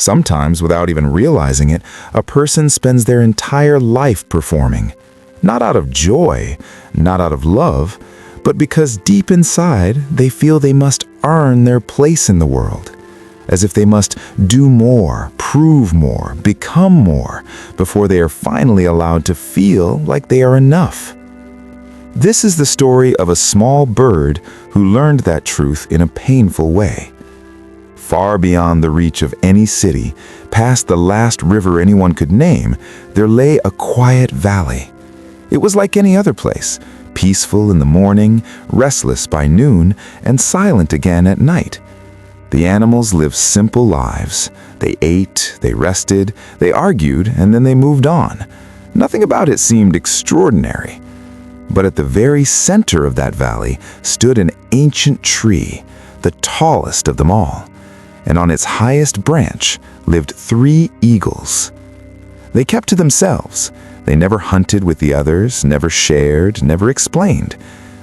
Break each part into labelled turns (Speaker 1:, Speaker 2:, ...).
Speaker 1: Sometimes, without even realizing it, a person spends their entire life performing. Not out of joy, not out of love, but because deep inside they feel they must earn their place in the world. As if they must do more, prove more, become more, before they are finally allowed to feel like they are enough. This is the story of a small bird who learned that truth in a painful way. Far beyond the reach of any city, past the last river anyone could name, there lay a quiet valley. It was like any other place, peaceful in the morning, restless by noon, and silent again at night. The animals lived simple lives. They ate, they rested, they argued, and then they moved on. Nothing about it seemed extraordinary. But at the very center of that valley stood an ancient tree, the tallest of them all. And on its highest branch lived 3 eagles. They kept to themselves. They never hunted with the others, never shared, never explained.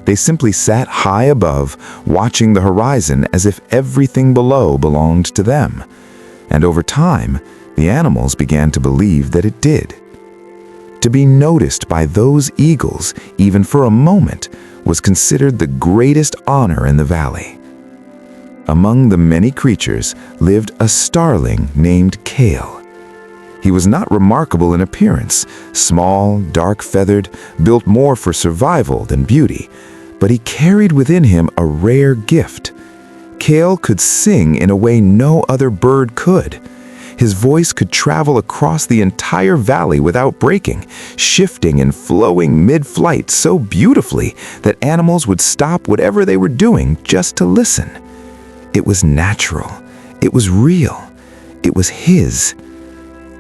Speaker 1: They simply sat high above, watching the horizon as if everything below belonged to them. And over time, the animals began to believe that it did. To be noticed by those eagles, even for a moment, was considered the greatest honor in the valley. Among the many creatures lived a starling named Kale. He was not remarkable in appearance, small, dark-feathered, built more for survival than beauty, but he carried within him a rare gift. Kale could sing in a way no other bird could. His voice could travel across the entire valley without breaking, shifting and flowing mid-flight so beautifully that animals would stop whatever they were doing just to listen. It was natural. It was real. It was his.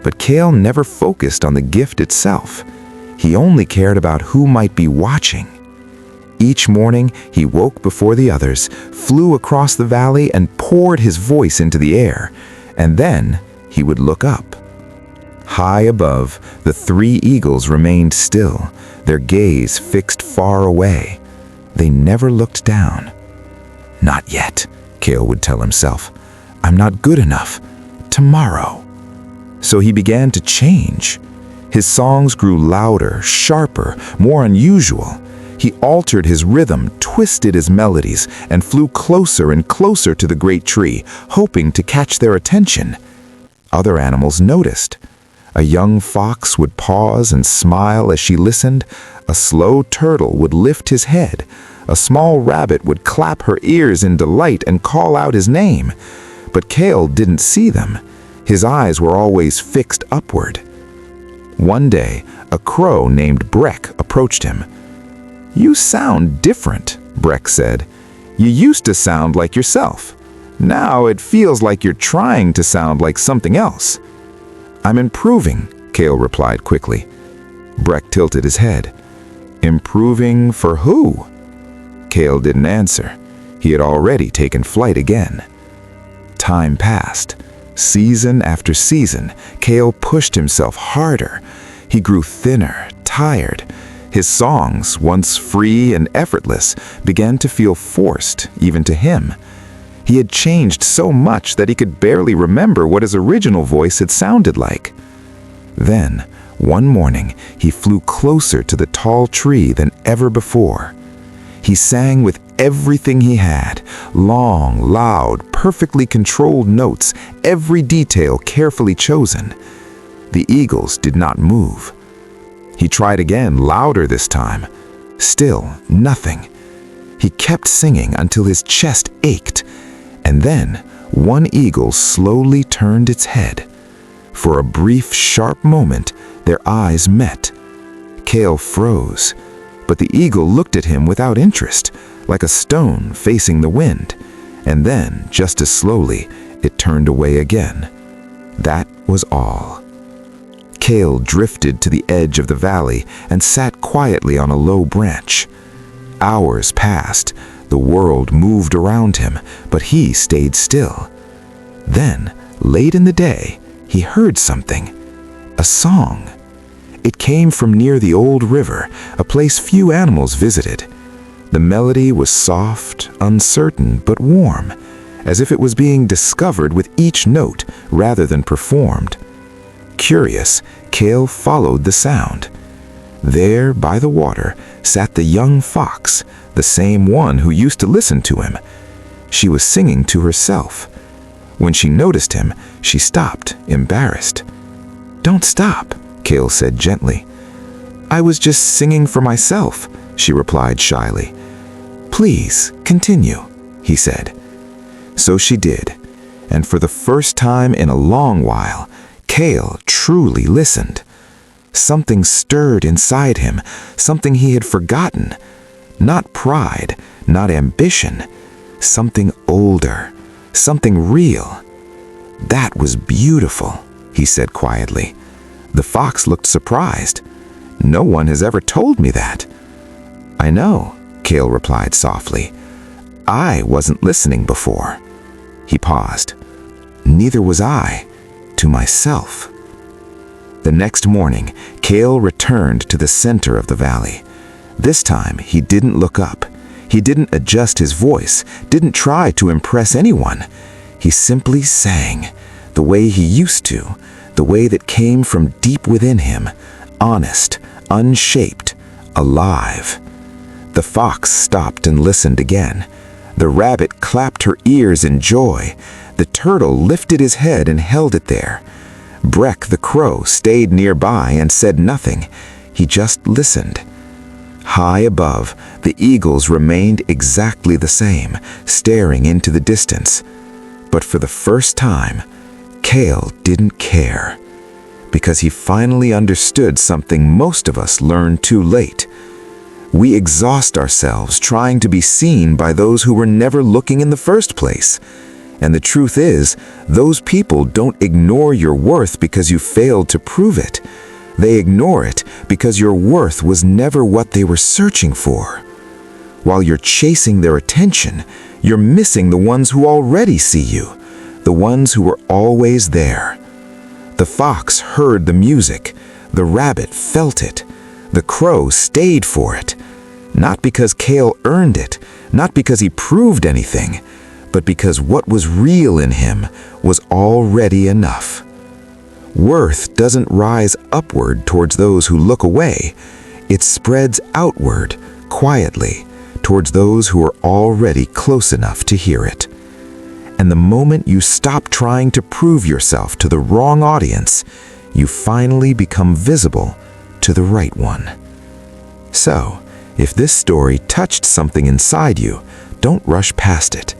Speaker 1: But Kale never focused on the gift itself. He only cared about who might be watching. Each morning, he woke before the others, flew across the valley, and poured his voice into the air. And then he would look up. High above, the 3 eagles remained still, their gaze fixed far away. They never looked down. "Not yet," Kale would tell himself. "I'm not good enough. Tomorrow." So he began to change. His songs grew louder, sharper, more unusual. He altered his rhythm, twisted his melodies, and flew closer and closer to the great tree, hoping to catch their attention. Other animals noticed. A young fox would pause and smile as she listened. A slow turtle would lift his head. A small rabbit would clap her ears in delight and call out his name. But Kale didn't see them. His eyes were always fixed upward. One day, a crow named Breck approached him. "You sound different," Breck said. "You used to sound like yourself. Now it feels like you're trying to sound like something else." "I'm improving," Kale replied quickly. Breck tilted his head. "Improving for who?" Kale didn't answer. He had already taken flight again. Time passed. Season after season, Kale pushed himself harder. He grew thinner, tired. His songs, once free and effortless, began to feel forced, even to him. He had changed so much that he could barely remember what his original voice had sounded like. Then, one morning, he flew closer to the tall tree than ever before. He sang with everything he had, long, loud, perfectly controlled notes, every detail carefully chosen. The eagles did not move. He tried again, louder this time. Still, nothing. He kept singing until his chest ached, and then one eagle slowly turned its head. For a brief, sharp moment, their eyes met. Kale froze, but the eagle looked at him without interest, like a stone facing the wind, and then, just as slowly, it turned away again. That was all. Kale drifted to the edge of the valley and sat quietly on a low branch. Hours passed. The world moved around him, but he stayed still. Then, late in the day, he heard something. A song. It came from near the old river, a place few animals visited. The melody was soft, uncertain, but warm. as if it was being discovered with each note rather than performed. Curious, Kale followed the sound. There, by the water, sat the young fox, the same one who used to listen to him. She was singing to herself. When she noticed him, she stopped, embarrassed. "Don't stop," Kale said gently. "I was just singing for myself," she replied shyly. "Please, continue," he said. So she did, and for the first time in a long while, Kale truly listened. Something stirred inside him, something he had forgotten. Not pride, not ambition, something older, something real. "That was beautiful," he said quietly. The fox looked surprised. "No one has ever told me that." "I know," Kale replied softly. "I wasn't listening before." He paused. "Neither was I, to myself." The next morning, Kale returned to the center of the valley. This time, he didn't look up. He didn't adjust his voice, didn't try to impress anyone. He simply sang, the way he used to, the way that came from deep within him, honest, unshaped, alive. The fox stopped and listened again. The rabbit clapped her ears in joy. The turtle lifted his head and held it there. Breck the crow stayed nearby and said nothing. He just listened. High above, the eagles remained exactly the same, staring into the distance. But for the first time, Kale didn't care, because he finally understood something most of us learned too late. We exhaust ourselves trying to be seen by those who were never looking in the first place. And the truth is, those people don't ignore your worth because you failed to prove it. They ignore it because your worth was never what they were searching for. While you're chasing their attention, you're missing the ones who already see you, the ones who were always there. The fox heard the music, the rabbit felt it, the crow stayed for it. Not because Kale earned it, not because he proved anything, but because what was real in him was already enough. Worth doesn't rise upward towards those who look away. It spreads outward, quietly, towards those who are already close enough to hear it. And the moment you stop trying to prove yourself to the wrong audience, you finally become visible to the right one. So, if this story touched something inside you, don't rush past it.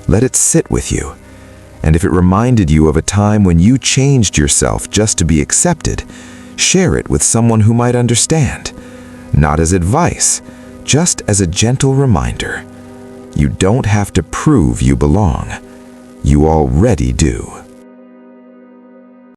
Speaker 1: Let it sit with you. And if it reminded you of a time when you changed yourself just to be accepted, share it with someone who might understand. Not as advice, just as a gentle reminder. You don't have to prove you belong. You already do.